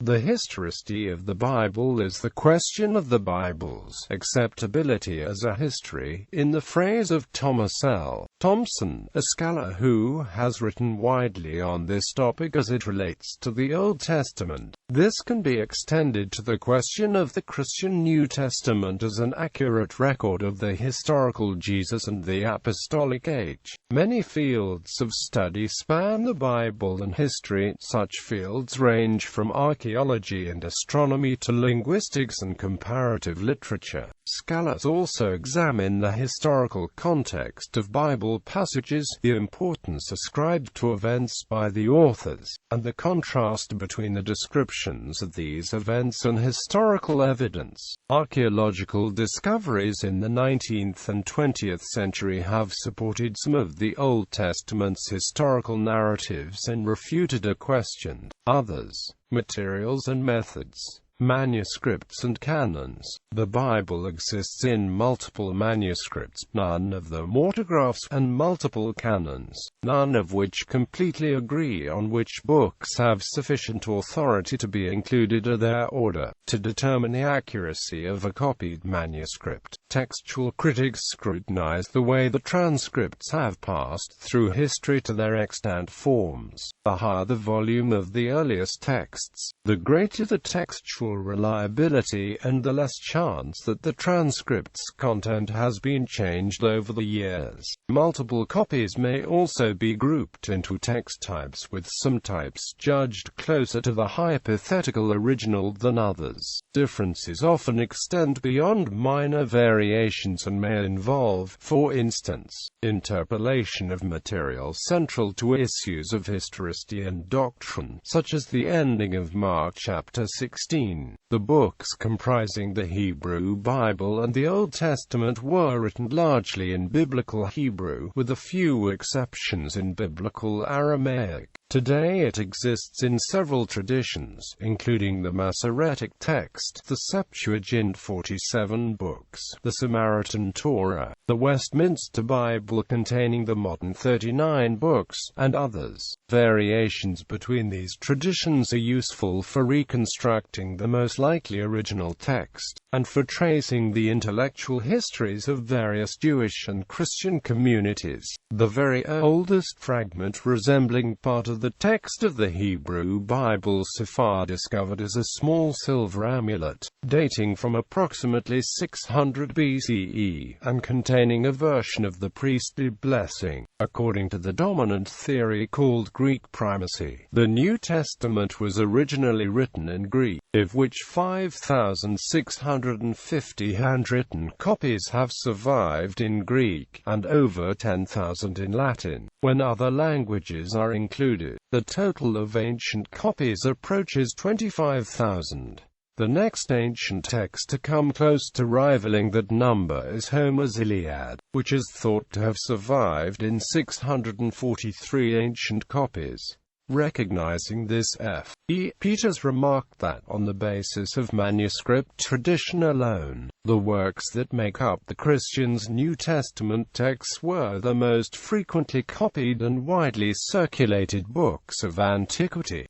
The historicity of the Bible is the question of the Bible's acceptability as a history, in the phrase of Thomas L.Thompson, a scholar who has written widely on this topic as it relates to the Old Testament. This can be extended to the question of the Christian New Testament as an accurate record of the historical Jesus and the Apostolic Age. Many fields of study span the Bible and history. Such fields range from archaeology and astronomy to linguistics and comparative literature. Scholars also examine the historical context of Bible passages, the importance ascribed to events by the authors, and the contrast between the descriptions of these events and historical evidence. Archaeological discoveries in the 19th and 20th century have supported some of the Old Testament's historical narratives and refuted or questioned others. Materials and methods. Manuscripts and canons. The Bible exists in multiple manuscripts, none of them autographs, and multiple canons, none of which completely agree on which books have sufficient authority to be included or their order. To determine the accuracy of a copied manuscript, textual critics scrutinize the way the transcripts have passed through history to their extant forms. The higher the volume of the earliest texts, the greater the textual reliability and the less chance that the transcript's content has been changed over the years. Multiple copies may also be grouped into text types, with some types judged closer to the hypothetical original than others. Differences often extend beyond minor variations and may involve, for instance, interpolation of material central to issues of historicity and doctrine, such as the ending of Mark chapter 16. The books comprising the Hebrew Bible and the Old Testament were written largely in Biblical Hebrew, with a few exceptions in Biblical Aramaic. Today it exists in several traditions, including the Masoretic text, the Septuagint 47 books, the Samaritan Torah, the Westminster Bible containing the modern 39 books, and others. Variations between these traditions are useful for reconstructing the most likely original text, and for tracing the intellectual histories of various Jewish and Christian communities. The very oldest fragment resembling part of the text of the Hebrew Bible so far discovered is a small silver amulet, dating from approximately 600 BCE, and containing a version of the priestly blessing, according to the dominant theory called Greek primacy. The New Testament was originally written in Greek, of which 5,650 handwritten copies have survived in Greek, and over 10,000 in Latin. When other languages are included, the total of ancient copies approaches 25,000. The next ancient text to come close to rivaling that number is Homer's Iliad, which is thought to have survived in 643 ancient copies. Recognizing this, F.E. Peters remarked that, on the basis of manuscript tradition alone, the works that make up the Christians' New Testament texts were the most frequently copied and widely circulated books of antiquity.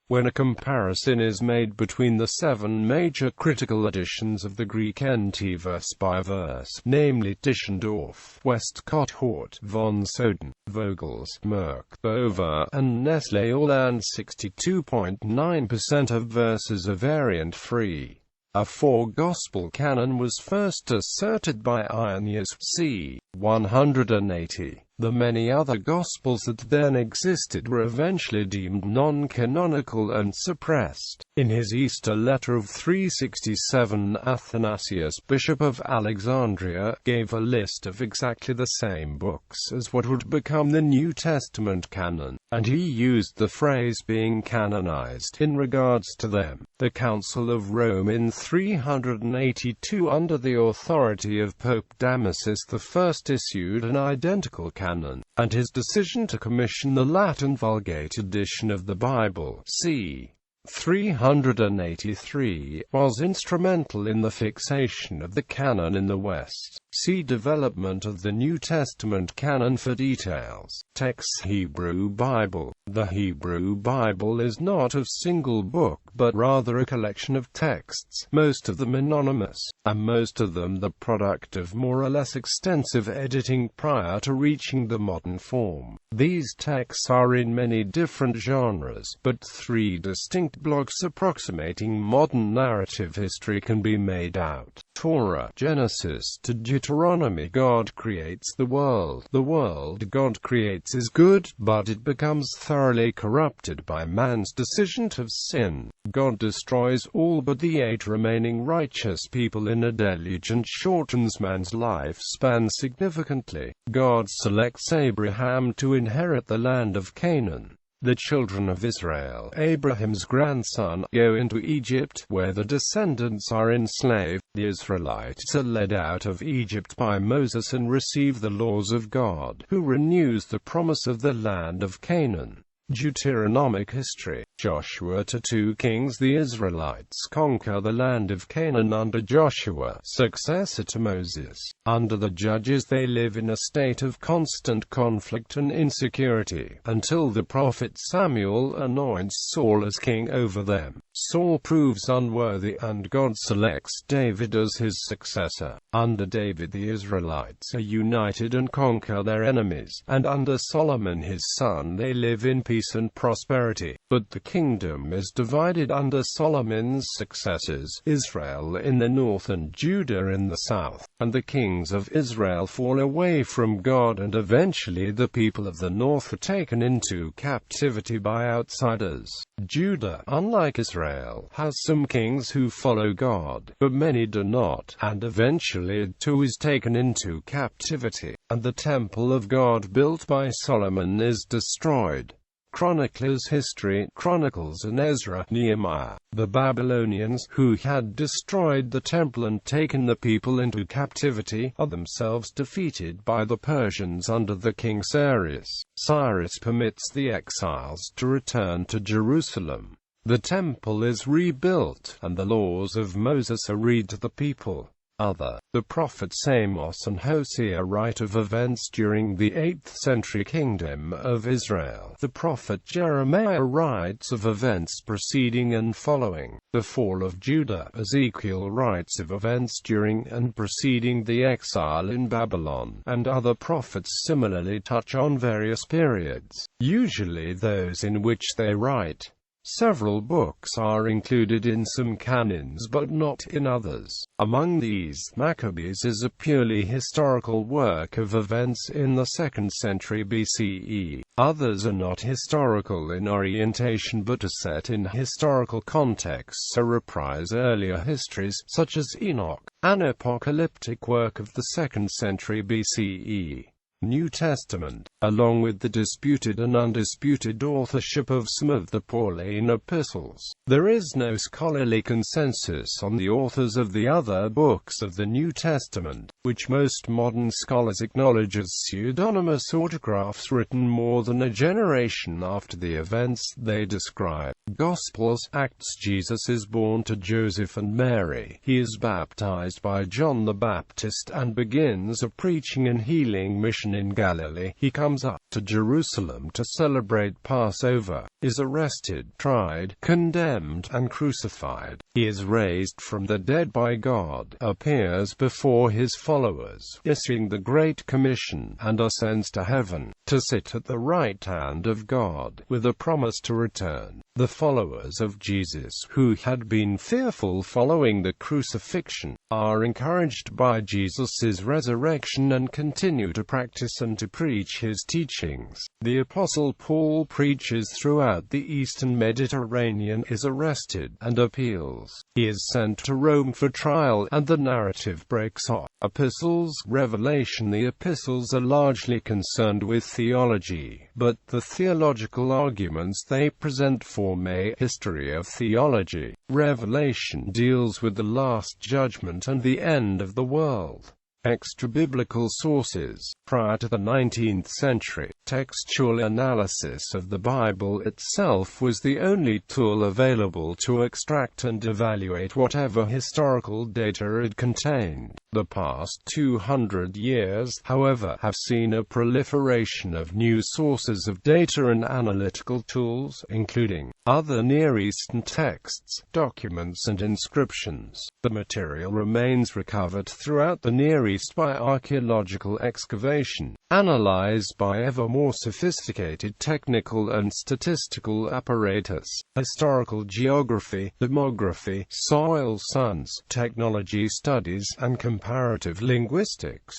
When a comparison is made between the 7 major critical editions of the Greek NT verse by verse, namely Tischendorf, Westcott Hort, von Soden, Vogels, Merck, Bover, and Nestle, all and 62.9% of verses are variant-free. A 4-gospel canon was first asserted by Irenaeus c. 180. The many other Gospels that then existed were eventually deemed non-canonical and suppressed. In his Easter letter of 367, Athanasius, Bishop of Alexandria, gave a list of exactly the same books as what would become the New Testament canon, and he used the phrase being canonized in regards to them. The Council of Rome in 382, under the authority of Pope Damasus I, issued an identical canon, and his decision to commission the Latin Vulgate edition of the Bible, c. 383, was instrumental in the fixation of the canon in the West. See Development of the New Testament canon for details. Text: Hebrew Bible. The Hebrew Bible is not a single book, but rather a collection of texts, most of them anonymous, and most of them the product of more or less extensive editing prior to reaching the modern form. These texts are in many different genres, but three distinct blocks approximating modern narrative history can be made out. Torah, Genesis to Deuteronomy. God creates the world. The world God creates is good, but it becomes thoroughly corrupted by man's decision to sin. God destroys all but the 8 remaining righteous people in a deluge and shortens man's lifespan significantly. God selects Abraham to inherit the land of Canaan. The children of Israel, Abraham's grandson, go into Egypt, where the descendants are enslaved. The Israelites are led out of Egypt by Moses and receive the laws of God, who renews the promise of the land of Canaan. Deuteronomic history. Joshua to 2 Kings. The Israelites conquer the land of Canaan under Joshua, successor to Moses. Under the judges they live in a state of constant conflict and insecurity, until the prophet Samuel anoints Saul as king over them. Saul proves unworthy and God selects David as his successor. Under David the Israelites are united and conquer their enemies, and under Solomon his son they live in peace and prosperity. But the kingdom is divided under Solomon's successors, Israel in the north and Judah in the south, and the kings of Israel fall away from God, and eventually the people of the north are taken into captivity by outsiders. Judah, unlike Israel, has some kings who follow God, but many do not, and eventually it too is taken into captivity, and the temple of God built by Solomon is destroyed. Chroniclers history, Chronicles and Ezra, Nehemiah. The Babylonians, who had destroyed the temple and taken the people into captivity, are themselves defeated by the Persians under the king Cyrus. Cyrus permits the exiles to return to Jerusalem. The temple is rebuilt, and the laws of Moses are read to the people. The prophets Amos and Hosea write of events during the 8th century kingdom of Israel. The prophet Jeremiah writes of events preceding and following the fall of Judah. Ezekiel writes of events during and preceding the exile in Babylon, and other prophets similarly touch on various periods, usually those in which they write. Several books are included in some canons but not in others. Among these, Maccabees is a purely historical work of events in the 2nd century BCE. Others are not historical in orientation but are set in historical contexts or reprise earlier histories, such as Enoch, an apocalyptic work of the 2nd century BCE. New Testament, along with the disputed and undisputed authorship of some of the Pauline epistles. There is no scholarly consensus on the authors of the other books of the New Testament, which most modern scholars acknowledge as pseudonymous autographs written more than a generation after the events they describe. Gospels, Acts. Jesus is born to Joseph and Mary. He is baptized by John the Baptist and begins a preaching and healing mission in Galilee. He comes up to Jerusalem to celebrate Passover, is arrested, tried, condemned, and crucified. He is raised from the dead by God, appears before his followers, issuing the Great Commission, and ascends to heaven, to sit at the right hand of God, with a promise to return. The followers of Jesus, who had been fearful following the crucifixion, are encouraged by Jesus' resurrection and continue to practice and to preach his teachings. The Apostle Paul preaches throughout the Eastern Mediterranean, is arrested, and appeals. He is sent to Rome for trial, and the narrative breaks off. Epistles, Revelation. The epistles are largely concerned with theology, but the theological arguments they present form a history of theology. Revelation deals with the Last Judgment and the end of the world. Extra-biblical sources. Prior to the 19th century, textual analysis of the Bible itself was the only tool available to extract and evaluate whatever historical data it contained. The past 200 years, however, have seen a proliferation of new sources of data and analytical tools, including other Near Eastern texts, documents and inscriptions. The material remains recovered throughout the Near East by archaeological excavation, analyzed by ever more sophisticated technical and statistical apparatus, historical geography, demography, soil science, technology studies, and comparative linguistics.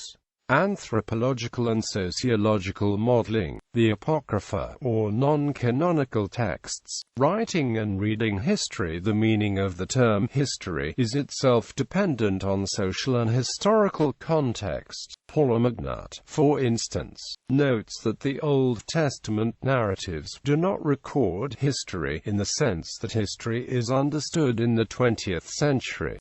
Anthropological and sociological modeling. The Apocrypha, or non-canonical texts, writing and reading history. The meaning of the term history is itself dependent on social and historical context. Paul McNutt, for instance, notes that the Old Testament narratives do not record history in the sense that history is understood in the 20th century.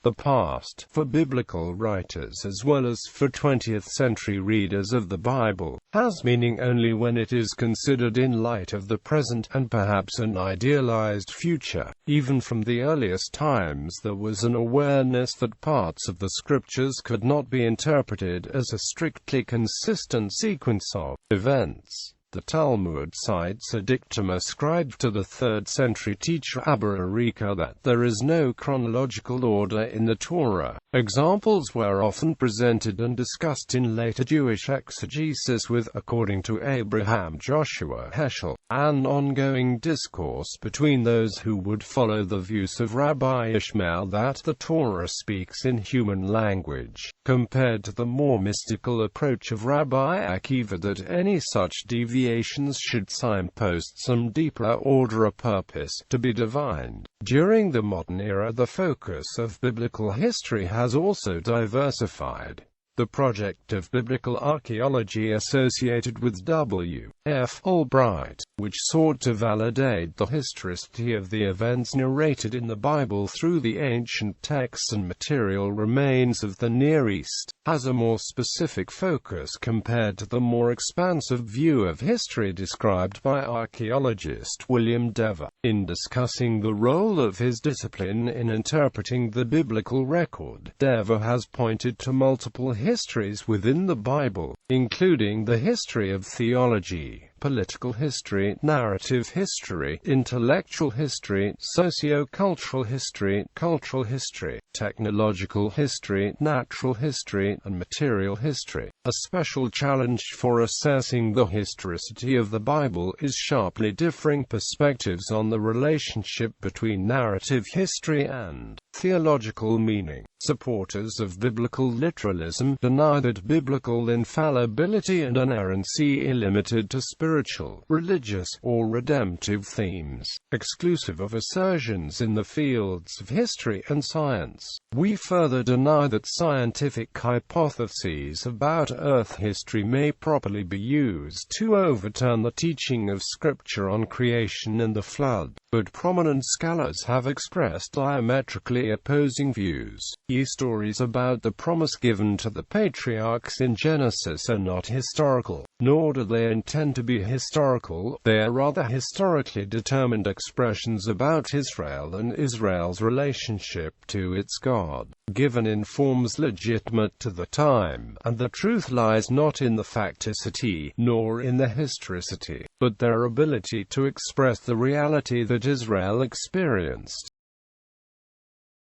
The past, for biblical writers as well as for 20th century readers of the Bible, has meaning only when it is considered in light of the present and perhaps an idealized future. Even from the earliest times there was an awareness that parts of the scriptures could not be interpreted as a strictly consistent sequence of events. The Talmud cites a dictum ascribed to the 3rd century teacher Abba Arika that there is no chronological order in the Torah. Examples were often presented and discussed in later Jewish exegesis with, according to Abraham Joshua Heschel, an ongoing discourse between those who would follow the views of Rabbi Ishmael that the Torah speaks in human language, compared to the more mystical approach of Rabbi Akiva that any such deviations should signpost some deeper order or purpose to be divined. During the modern era, the focus of biblical history has also diversified. The project of biblical archaeology associated with W. F. Albright, which sought to validate the historicity of the events narrated in the Bible through the ancient texts and material remains of the Near East, has a more specific focus compared to the more expansive view of history described by archaeologist William Dever. In discussing the role of his discipline in interpreting the biblical record, Dever has pointed to multiple histories within the Bible, including the history of theology, political history, narrative history, intellectual history, socio-cultural history, cultural history, technological history, natural history, and material history. A special challenge for assessing the historicity of the Bible is sharply differing perspectives on the relationship between narrative history and theological meaning. Supporters of biblical literalism deny that biblical infallibility and inerrancy are limited to spiritual, religious, or redemptive themes, exclusive of assertions in the fields of history and science. We further deny that scientific hypotheses about Earth history may properly be used to overturn the teaching of Scripture on creation and the flood, but prominent scholars have expressed diametrically opposing views. Stories about the promise given to the patriarchs in Genesis are not historical, nor do they intend to be historical. They are rather historically determined expressions about Israel and Israel's relationship to its God, given in forms legitimate to the time, and the truth lies not in the facticity, nor in the historicity, but their ability to express the reality that Israel experienced.